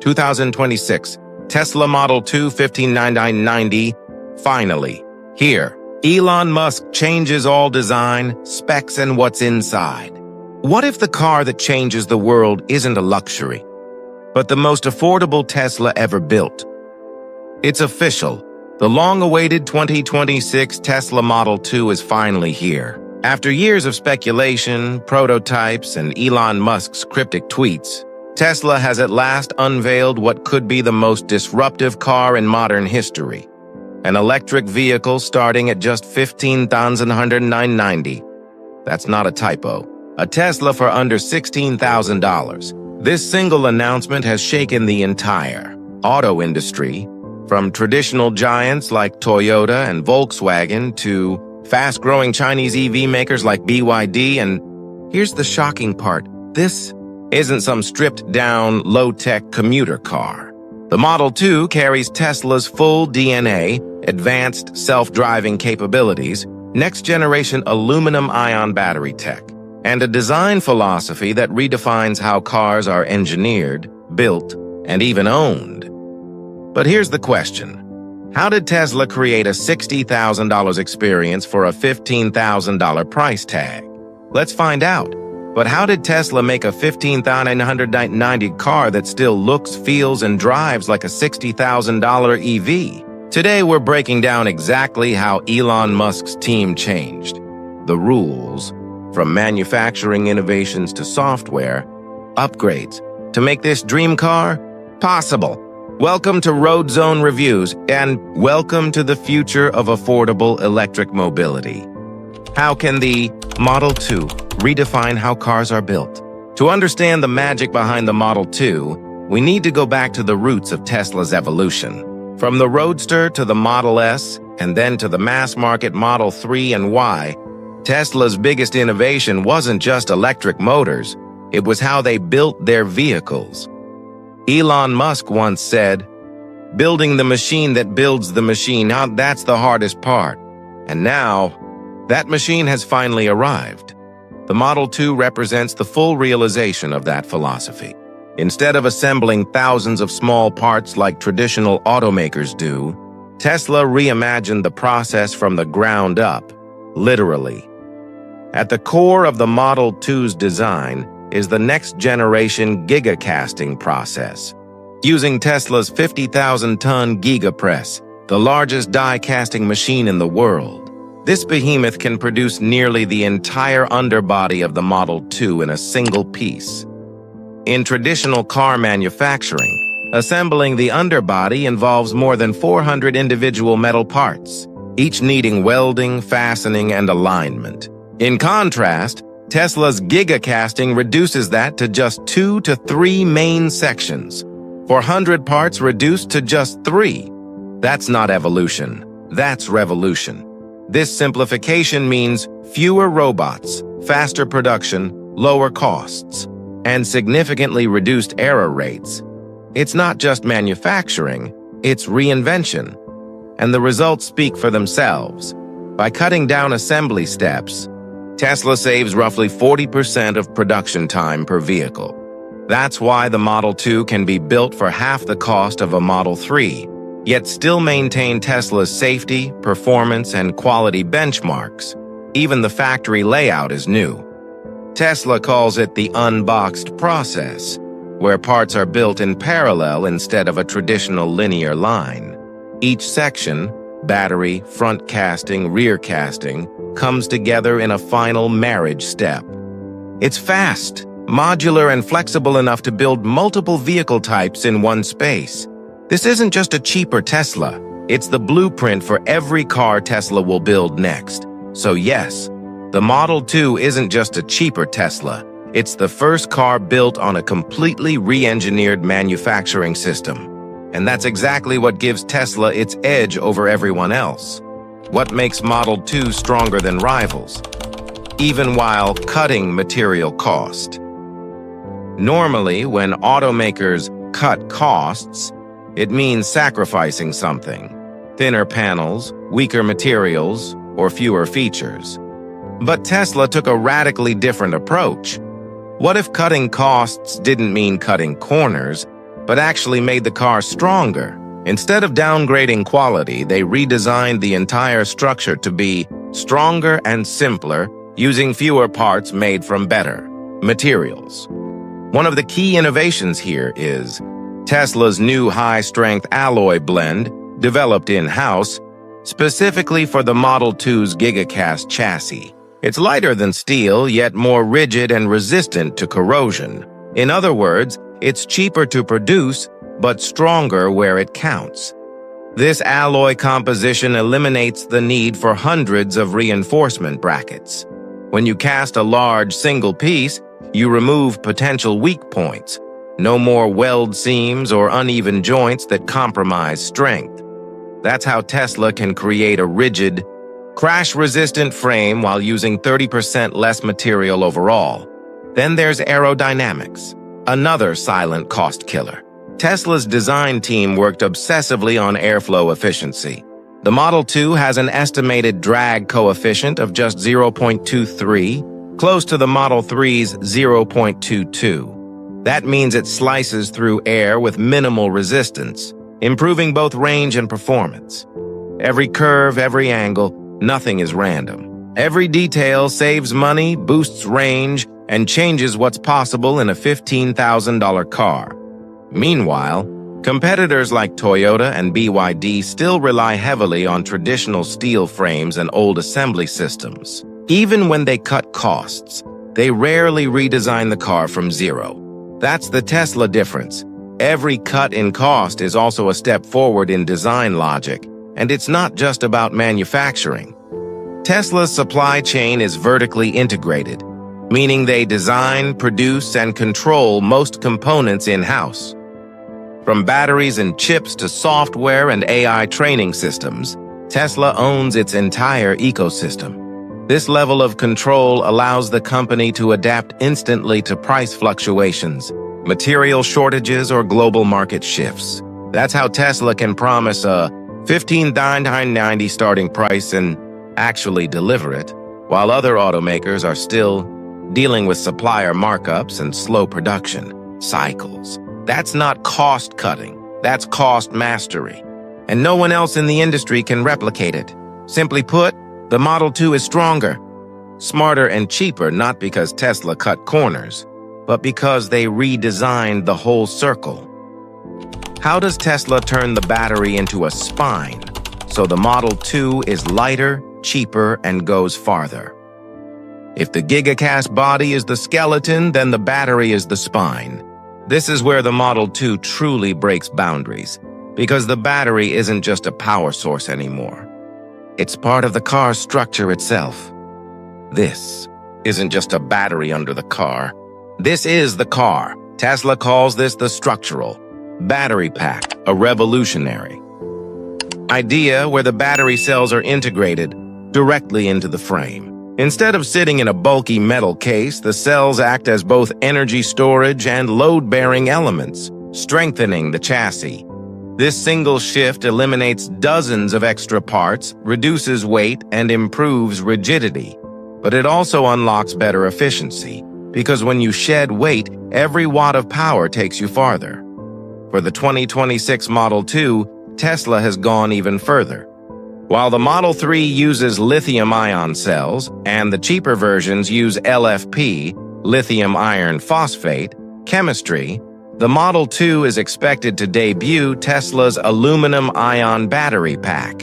2026, Tesla Model 2 159990, finally, here. Elon Musk changes all design, specs, and what's inside. What if the car that changes the world isn't a luxury, but the most affordable Tesla ever built? It's official. The long-awaited 2026 Tesla Model 2 is finally here. After years of speculation, prototypes, and Elon Musk's cryptic tweets, Tesla has at last unveiled what could be the most disruptive car in modern history. An electric vehicle starting at just $15,190. That's not a typo. A Tesla for under $16,000. This single announcement has shaken the entire auto industry, from traditional giants like Toyota and Volkswagen to fast-growing Chinese EV makers like BYD. And here's the shocking part. This isn't some stripped-down, low-tech commuter car. The Model 2 carries Tesla's full DNA, advanced self-driving capabilities, next-generation aluminum-ion battery tech, and a design philosophy that redefines how cars are engineered, built, and even owned. But here's the question. How did Tesla create a $60,000 experience for a $15,000 price tag? Let's find out. But how did Tesla make a $15,990 car that still looks, feels, and drives like a $60,000 EV? Today, we're breaking down exactly how Elon Musk's team changed the rules, from manufacturing innovations to software upgrades, to make this dream car possible. Welcome to Road Zone Reviews, and welcome to the future of affordable electric mobility. How can the Model 2 redefine how cars are built? To understand the magic behind the Model 2, we need to go back to the roots of Tesla's evolution. From the Roadster to the Model S, and then to the mass-market Model 3 and Y, Tesla's biggest innovation wasn't just electric motors, it was how they built their vehicles. Elon Musk once said, "Building the machine that builds the machine, now that's the hardest part." And now, that machine has finally arrived. The Model 2 represents the full realization of that philosophy. Instead of assembling thousands of small parts like traditional automakers do, Tesla reimagined the process from the ground up, literally. At the core of the Model 2's design is the next-generation gigacasting process. Using Tesla's 50,000-ton gigapress, the largest die-casting machine in the world, this behemoth can produce nearly the entire underbody of the Model 2 in a single piece. In traditional car manufacturing, assembling the underbody involves more than 400 individual metal parts, each needing welding, fastening, and alignment. In contrast, Tesla's gigacasting reduces that to just 2 to 3 main sections. 400 parts reduced to just 3. That's not evolution. That's revolution. This simplification means fewer robots, faster production, lower costs, and significantly reduced error rates. It's not just manufacturing, it's reinvention. And the results speak for themselves. By cutting down assembly steps, Tesla saves roughly 40% of production time per vehicle. That's why the Model 2 can be built for half the cost of a Model 3, yet still maintain Tesla's safety, performance, and quality benchmarks. Even the factory layout is new. Tesla calls it the unboxed process, where parts are built in parallel instead of a traditional linear line. Each section, battery, front casting, rear casting, comes together in a final marriage step. It's fast, modular, and flexible enough to build multiple vehicle types in one space. This isn't just a cheaper Tesla, it's the blueprint for every car Tesla will build next. So yes, the Model 2 isn't just a cheaper Tesla, it's the first car built on a completely re-engineered manufacturing system. And that's exactly what gives Tesla its edge over everyone else. What makes Model 2 stronger than rivals, even while cutting material cost? Normally, when automakers cut costs, it means sacrificing something: thinner panels, weaker materials, or fewer features. But Tesla took a radically different approach. What if cutting costs didn't mean cutting corners, but actually made the car stronger. Instead of downgrading quality, they redesigned the entire structure to be stronger and simpler, using fewer parts made from better materials. One of the key innovations here is Tesla's new high-strength alloy blend, developed in-house, specifically for the Model 2's gigacast chassis. It's lighter than steel, yet more rigid and resistant to corrosion. In other words, it's cheaper to produce, but stronger where it counts. This alloy composition eliminates the need for hundreds of reinforcement brackets. When you cast a large single piece, you remove potential weak points. No more weld seams or uneven joints that compromise strength. That's how Tesla can create a rigid, crash-resistant frame while using 30% less material overall. Then there's aerodynamics, another silent cost killer. Tesla's design team worked obsessively on airflow efficiency. The Model 2 has an estimated drag coefficient of just 0.23, close to the Model 3's 0.22. That means it slices through air with minimal resistance, improving both range and performance. Every curve, every angle, nothing is random. Every detail saves money, boosts range, and changes what's possible in a $15,000 car. Meanwhile, competitors like Toyota and BYD still rely heavily on traditional steel frames and old assembly systems. Even when they cut costs, they rarely redesign the car from zero. That's the Tesla difference. Every cut in cost is also a step forward in design logic, and it's not just about manufacturing. Tesla's supply chain is vertically integrated, meaning they design, produce, and control most components in-house. From batteries and chips to software and AI training systems, Tesla owns its entire ecosystem. This level of control allows the company to adapt instantly to price fluctuations, material shortages, or global market shifts. That's how Tesla can promise a $15,990 starting price and actually deliver it, while other automakers are still dealing with supplier markups and slow production cycles. That's not cost-cutting, that's cost mastery. And no one else in the industry can replicate it. Simply put, the Model 2 is stronger, smarter, and cheaper, not because Tesla cut corners, but because they redesigned the whole circle. How does Tesla turn the battery into a spine so the Model 2 is lighter, cheaper, and goes farther? If the gigacast body is the skeleton, then the battery is the spine. This is where the Model 2 truly breaks boundaries, because the battery isn't just a power source anymore. It's part of the car's structure itself. This isn't just a battery under the car. This is the car. Tesla calls this the structural battery pack, a revolutionary idea where the battery cells are integrated directly into the frame. Instead of sitting in a bulky metal case, the cells act as both energy storage and load-bearing elements, strengthening the chassis. This single shift eliminates dozens of extra parts, reduces weight, and improves rigidity. But it also unlocks better efficiency, because when you shed weight, every watt of power takes you farther. For the 2026 Model 2, Tesla has gone even further. While the Model 3 uses lithium-ion cells, and the cheaper versions use LFP, lithium iron phosphate, chemistry, the Model 2 is expected to debut Tesla's aluminum-ion battery pack.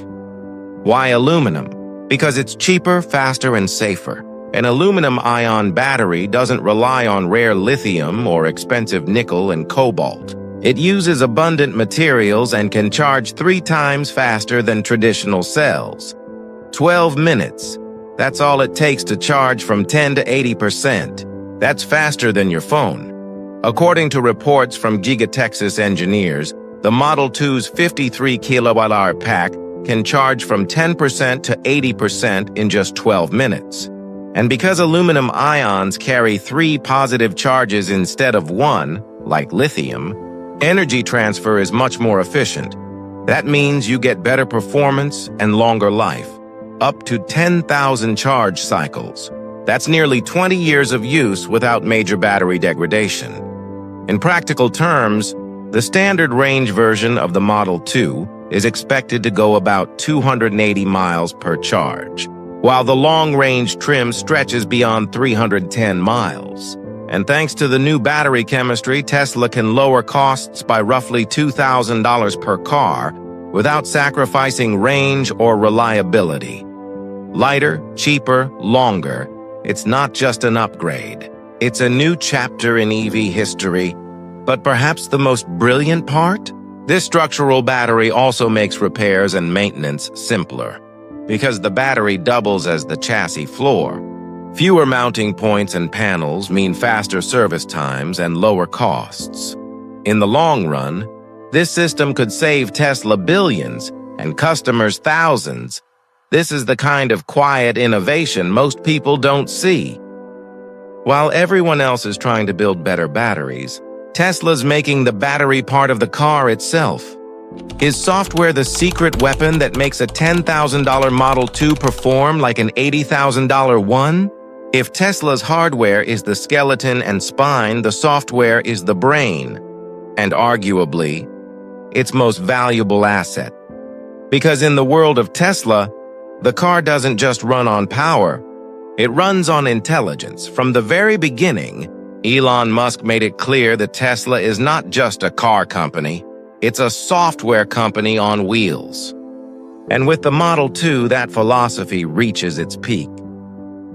Why aluminum? Because it's cheaper, faster, and safer. An aluminum-ion battery doesn't rely on rare lithium or expensive nickel and cobalt. It uses abundant materials and can charge 3 times faster than traditional cells. 12 minutes. That's all it takes to charge from 10 to 80%. That's faster than your phone. According to reports from Giga engineers, the Model 2's 53 kWh pack can charge from 10% to 80% in just 12 minutes. And because aluminum ions carry 3 positive charges instead of 1, like lithium, energy transfer is much more efficient. That means you get better performance and longer life, up to 10,000 charge cycles. That's nearly 20 years of use without major battery degradation. In practical terms, The standard range version of the Model 2 is expected to go about 280 miles per charge, while the long-range trim stretches beyond 310 miles. And thanks to the new battery chemistry, Tesla can lower costs by roughly $2,000 per car without sacrificing range or reliability. Lighter, cheaper, longer. It's not just an upgrade. It's a new chapter in EV history. But perhaps the most brilliant part? This structural battery also makes repairs and maintenance simpler, because the battery doubles as the chassis floor. Fewer mounting points and panels mean faster service times and lower costs. In the long run, this system could save Tesla billions and customers thousands. This is the kind of quiet innovation most people don't see. While everyone else is trying to build better batteries, Tesla's making the battery part of the car itself. Is software the secret weapon that makes a $10,000 Model 2 perform like an $80,000 one? If Tesla's hardware is the skeleton and spine, the software is the brain, and arguably, its most valuable asset. Because in the world of Tesla, the car doesn't just run on power, it runs on intelligence. From the very beginning, Elon Musk made it clear that Tesla is not just a car company, it's a software company on wheels. And with the Model 2, that philosophy reaches its peak.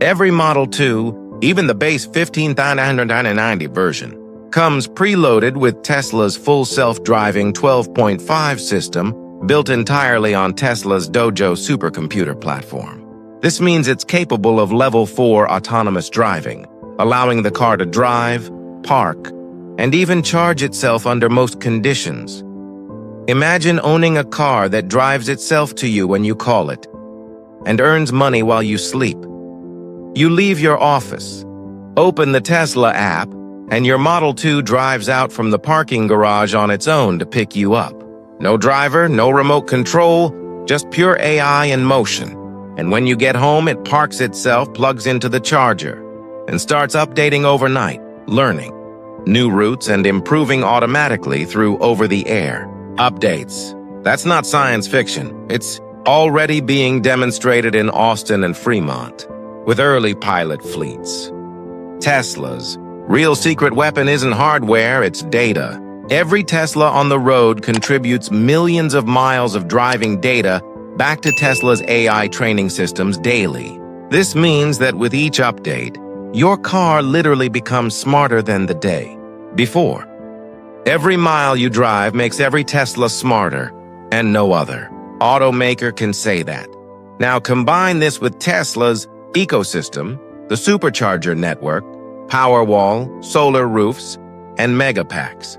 Every Model 2, even the base 15,990 version, comes preloaded with Tesla's full self-driving 12.5 system built entirely on Tesla's Dojo supercomputer platform. This means it's capable of Level 4 autonomous driving, allowing the car to drive, park, and even charge itself under most conditions. Imagine owning a car that drives itself to you when you call it, and earns money while you sleep. You leave your office, open the Tesla app, and your Model 2 drives out from the parking garage on its own to pick you up. No driver, no remote control, just pure AI in motion. And when you get home, it parks itself, plugs into the charger, and starts updating overnight, learning new routes and improving automatically through over-the-air updates. That's not science fiction. It's already being demonstrated in Austin and Fremont, with early pilot fleets. Tesla's real secret weapon isn't hardware, it's data. Every Tesla on the road contributes millions of miles of driving data back to Tesla's AI training systems daily. This means that with each update, your car literally becomes smarter than the day before. Every mile you drive makes every Tesla smarter, and no other automaker can say that. Now combine this with Tesla's ecosystem, the supercharger network, Powerwall, solar roofs, and megapacks,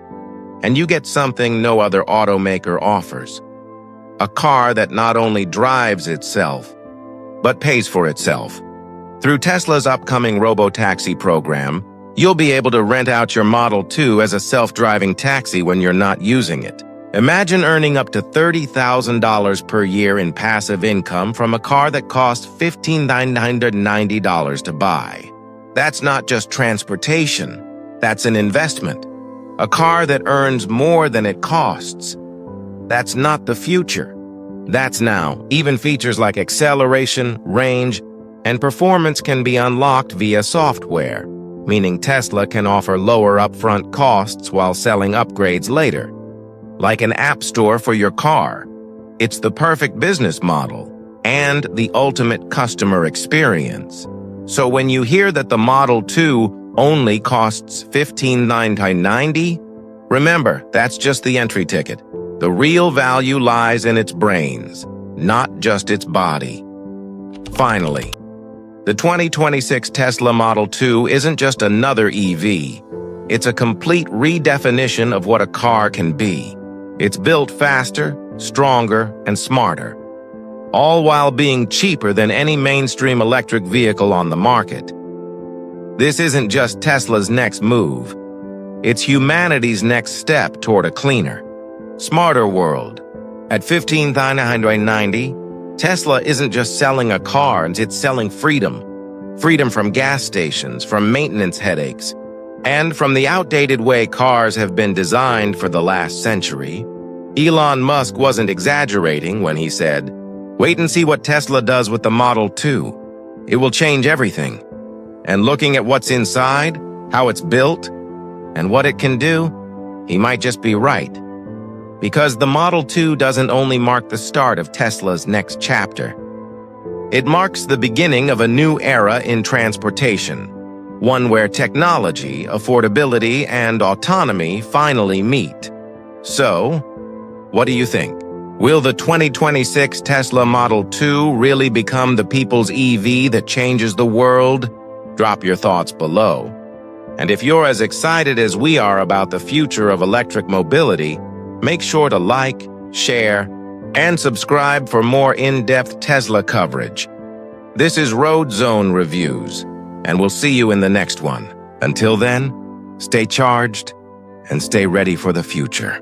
and you get something no other automaker offers. A car that not only drives itself, but pays for itself. Through Tesla's upcoming robotaxi program, you'll be able to rent out your Model 2 as a self-driving taxi when you're not using it. Imagine earning up to $30,000 per year in passive income from a car that costs $15,990 to buy. That's not just transportation, that's an investment. A car that earns more than it costs. That's not the future. That's now. Even features like acceleration, range, and performance can be unlocked via software, meaning Tesla can offer lower upfront costs while selling upgrades later. Like an app store for your car. It's the perfect business model and the ultimate customer experience. So when you hear that the Model 2 only costs $15,990, remember, that's just the entry ticket. The real value lies in its brains, not just its body. Finally, the 2026 Tesla Model 2 isn't just another EV. It's a complete redefinition of what a car can be. It's built faster, stronger, and smarter, all while being cheaper than any mainstream electric vehicle on the market. This isn't just Tesla's next move. It's humanity's next step toward a cleaner, smarter world. At $15,990, Tesla isn't just selling a car, it's selling freedom. Freedom from gas stations, from maintenance headaches, And from the outdated way cars have been designed for the last century, Elon Musk wasn't exaggerating when he said, "Wait and see what Tesla does with the Model 2. It will change everything." And looking at what's inside, how it's built, and what it can do, he might just be right. Because the Model 2 doesn't only mark the start of Tesla's next chapter. It marks the beginning of a new era in transportation, one where technology, affordability, and autonomy finally meet. So, what do you think? Will the 2026 Tesla Model 2 really become the people's EV that changes the world? Drop your thoughts below. And if you're as excited as we are about the future of electric mobility, make sure to like, share, and subscribe for more in-depth Tesla coverage. This is Road Zone Reviews, and we'll see you in the next one. Until then, stay charged and stay ready for the future.